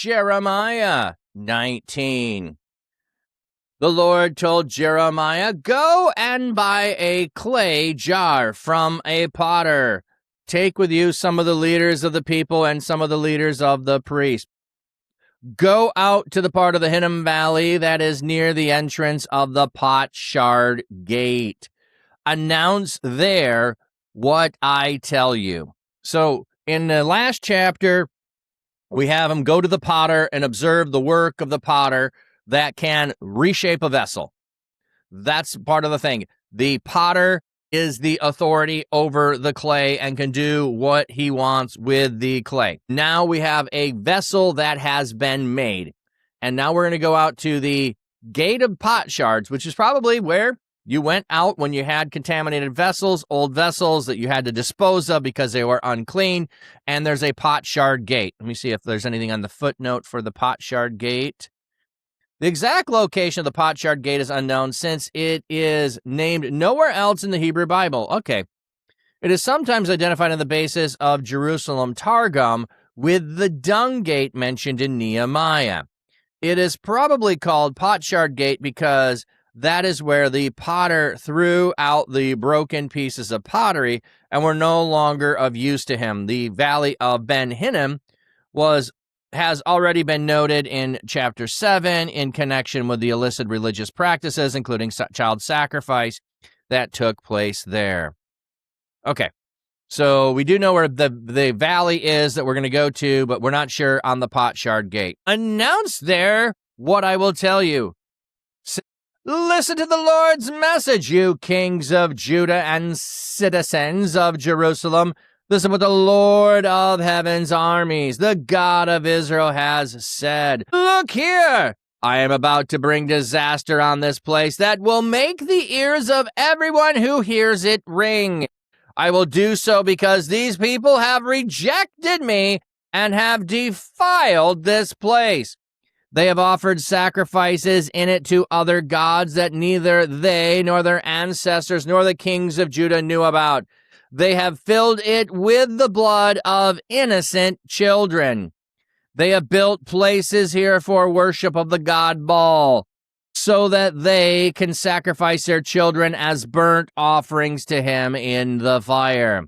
Jeremiah 19. The Lord told Jeremiah, "Go and buy a clay jar from a potter. Take with you some of the leaders of the people and some of the leaders of the priests. Go out to the part of the Hinnom Valley that is near the entrance of the Potshard Gate. Announce there what I tell you." So in the last chapter, we have him go to the potter and observe the work of the potter that can reshape a vessel. That's part of the thing. The potter is the authority over the clay and can do what he wants with the clay. Now we have a vessel that has been made. And now we're going to go out to the Gate of Potshards, which is probably where you went out when you had contaminated vessels, old vessels that you had to dispose of because they were unclean. And there's a Potshard Gate. Let me see if there's anything on the footnote for the Potshard Gate. The exact location of the Potshard Gate is unknown since it is named nowhere else in the Hebrew Bible. Okay. It is sometimes identified on the basis of Jerusalem Targum with the Dung Gate mentioned in Nehemiah. It is probably called Potshard Gate because that is where the potter threw out the broken pieces of pottery and were no longer of use to him. The Valley of Ben Hinnim has already been noted in chapter 7 in connection with the illicit religious practices, including child sacrifice, that took place there. Okay, so we do know where the valley is that we're going to go to, but we're not sure on the Potshard Gate. Announce there what I will tell you. Listen to the Lord's message, you kings of Judah and citizens of Jerusalem. Listen what the Lord of heaven's armies, the God of Israel, has said. Look here! I am about to bring disaster on this place that will make the ears of everyone who hears it ring. I will do so because these people have rejected me and have defiled this place. They have offered sacrifices in it to other gods that neither they nor their ancestors nor the kings of Judah knew about. They have filled it with the blood of innocent children. They have built places here for worship of the god Baal, so that they can sacrifice their children as burnt offerings to him in the fire.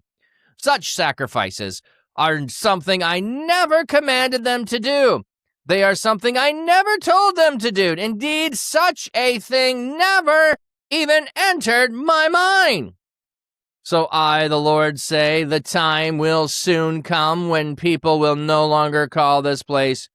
Such sacrifices are something I never commanded them to do. They are something I never told them to do. Indeed, such a thing never even entered my mind. So I, the Lord, say, the time will soon come when people will no longer call this place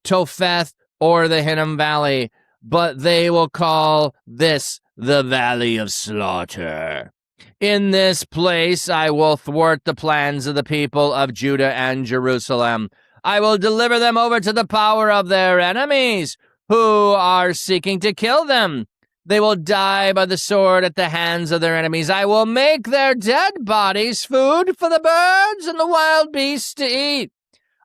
Topheth or the Hinnom Valley, but they will call this the Valley of Slaughter. In this place I will thwart the plans of the people of Judah and Jerusalem. I will deliver them over to the power of their enemies, who are seeking to kill them. They will die by the sword at the hands of their enemies. I will make their dead bodies food for the birds and the wild beasts to eat.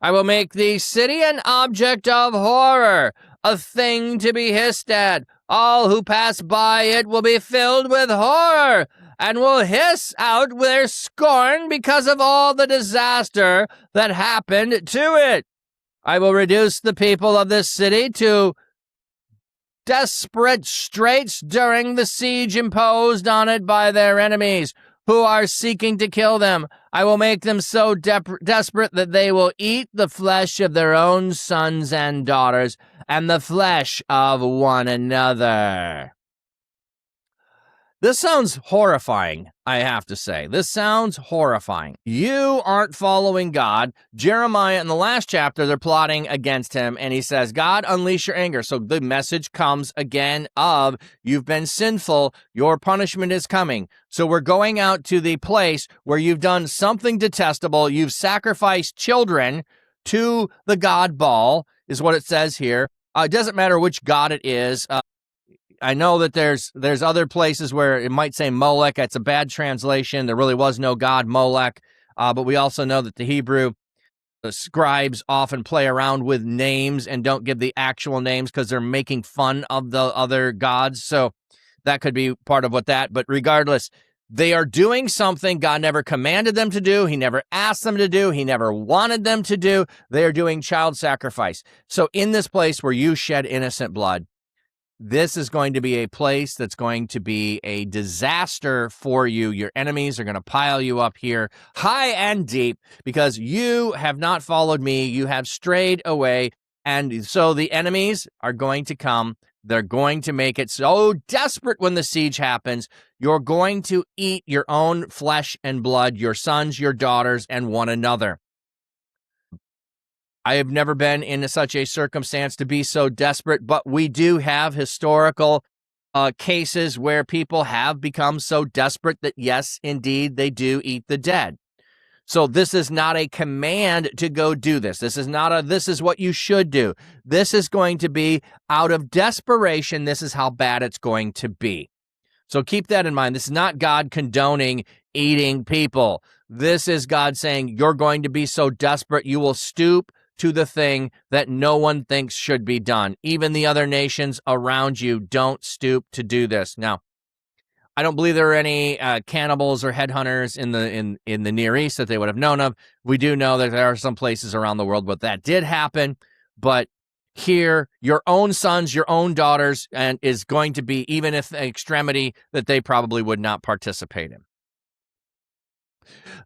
I will make the city an object of horror, a thing to be hissed at. All who pass by it will be filled with horror and will hiss out their scorn because of all the disaster that happened to it. I will reduce the people of this city to desperate straits during the siege imposed on it by their enemies, who are seeking to kill them. I will make them so desperate that they will eat the flesh of their own sons and daughters and the flesh of one another. This sounds horrifying, I have to say. This sounds horrifying. You aren't following God. Jeremiah, in the last chapter, they're plotting against him, and he says, God, unleash your anger. So the message comes again of, you've been sinful, your punishment is coming. So we're going out to the place where you've done something detestable. You've sacrificed children to the god Baal, is what it says here. It doesn't matter which god it is. I know that there's other places where it might say Molech. It's a bad translation. There really was no god Molech. But we also know that the Hebrew scribes often play around with names and don't give the actual names because they're making fun of the other gods. So that could be part of what that. But regardless, They are doing something God never commanded them to do. He never asked them to do. He never wanted them to do. They are doing child sacrifice. So in this place where you shed innocent blood, this is going to be a place that's going to be a disaster for you. Your enemies are going to pile you up here high and deep because you have not followed me. You have strayed away. And so the enemies are going to come. They're going to make it so desperate when the siege happens. You're going to eat your own flesh and blood, your sons, your daughters, and one another. I have never been in such a circumstance to be so desperate, but we do have historical cases where people have become so desperate that, yes, indeed, they do eat the dead. So this is not a command to go do this. This is not this is what you should do. This is going to be out of desperation. This is how bad it's going to be. So keep that in mind. This is not God condoning eating people. This is God saying you're going to be so desperate you will stoop to the thing that no one thinks should be done. Even the other nations around you don't stoop to do this. Now, I don't believe there are any cannibals or headhunters in the Near East that they would have known of. We do know that there are some places around the world where that did happen, but here, your own sons, your own daughters, and is going to be even if an extremity that they probably would not participate in.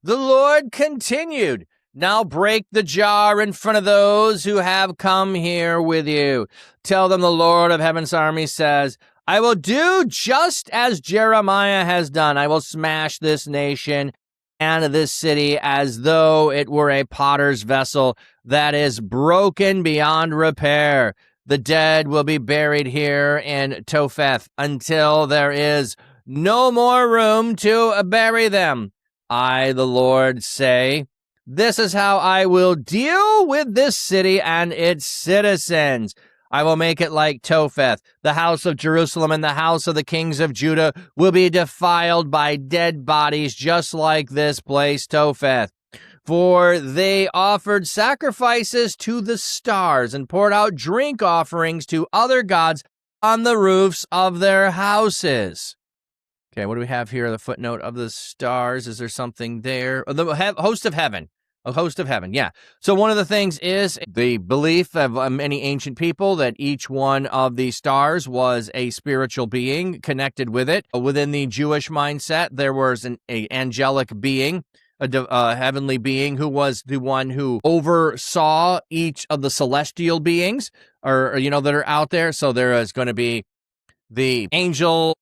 The Lord continued, now break the jar in front of those who have come here with you. Tell them the Lord of heaven's army says, I will do just as Jeremiah has done. I will smash this nation and this city as though it were a potter's vessel that is broken beyond repair. The dead will be buried here in Topheth until there is no more room to bury them. I, the Lord, say, this is how I will deal with this city and its citizens. I will make it like Topheth. The house of Jerusalem and the house of the kings of Judah will be defiled by dead bodies, just like this place, Topheth. For they offered sacrifices to the stars and poured out drink offerings to other gods on the roofs of their houses. Okay, what do we have here? The footnote of the stars. Is there something there? Oh, the host of heaven. A host of heaven, yeah. So one of the things is the belief of many ancient people that each one of the stars was a spiritual being connected with it. Within the Jewish mindset, there was an angelic being, a heavenly being who was the one who oversaw each of the celestial beings or that are out there. So there is going to be the angel,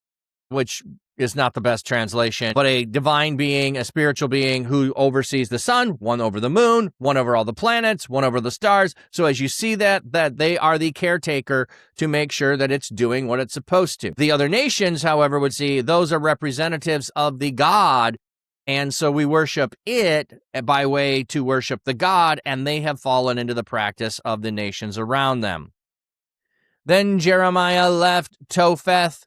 which is not the best translation, but a divine being, a spiritual being who oversees the sun, one over the moon, one over all the planets, one over the stars. So as you see that they are the caretaker to make sure that it's doing what it's supposed to. The other nations, however, would see those are representatives of the God, and so we worship it by way to worship the God, and they have fallen into the practice of the nations around them. Then Jeremiah left Topheth,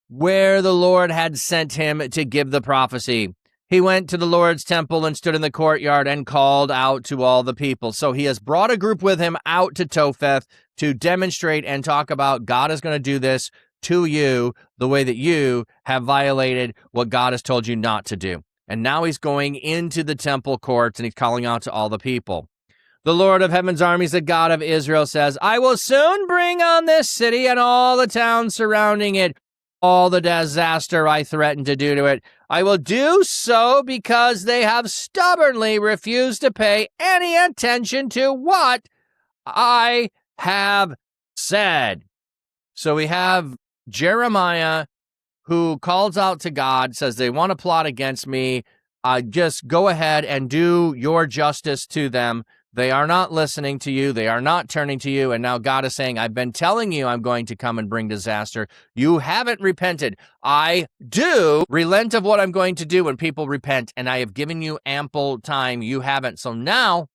where the Lord had sent him to give the prophecy. He went to the Lord's temple and stood in the courtyard and called out to all the people. So he has brought a group with him out to Topheth to demonstrate and talk about God is going to do this to you the way that you have violated what God has told you not to do. And now he's going into the temple courts and he's calling out to all the people. The Lord of heaven's armies, the God of Israel, says, I will soon bring on this city and all the towns surrounding it all the disaster I threatened to do to it. I will do so because they have stubbornly refused to pay any attention to what I have said. So we have Jeremiah who calls out to God, says they want to plot against me. Just go ahead and do your justice to them. They are not listening to you. They are not turning to you. And now God is saying, I've been telling you I'm going to come and bring disaster. You haven't repented. I do relent of what I'm going to do when people repent, and I have given you ample time. You haven't. So now,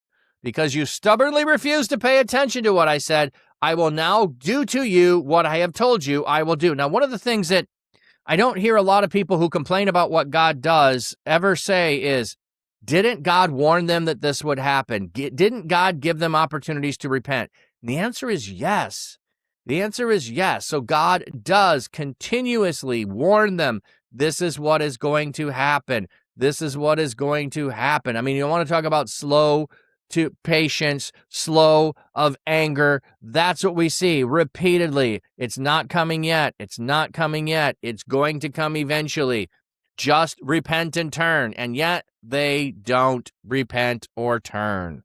because you stubbornly refuse to pay attention to what I said, I will now do to you what I have told you I will do. Now, one of the things that I don't hear a lot of people who complain about what God does ever say is, didn't God warn them that this would happen? Didn't God give them opportunities to repent? And the answer is yes. The answer is yes. So God does continuously warn them, this is what is going to happen. This is what is going to happen. I mean, you want to talk about slow to patience, slow of anger. That's what we see repeatedly. It's not coming yet. It's not coming yet. It's going to come eventually. Just repent and turn. And yet they don't repent or turn.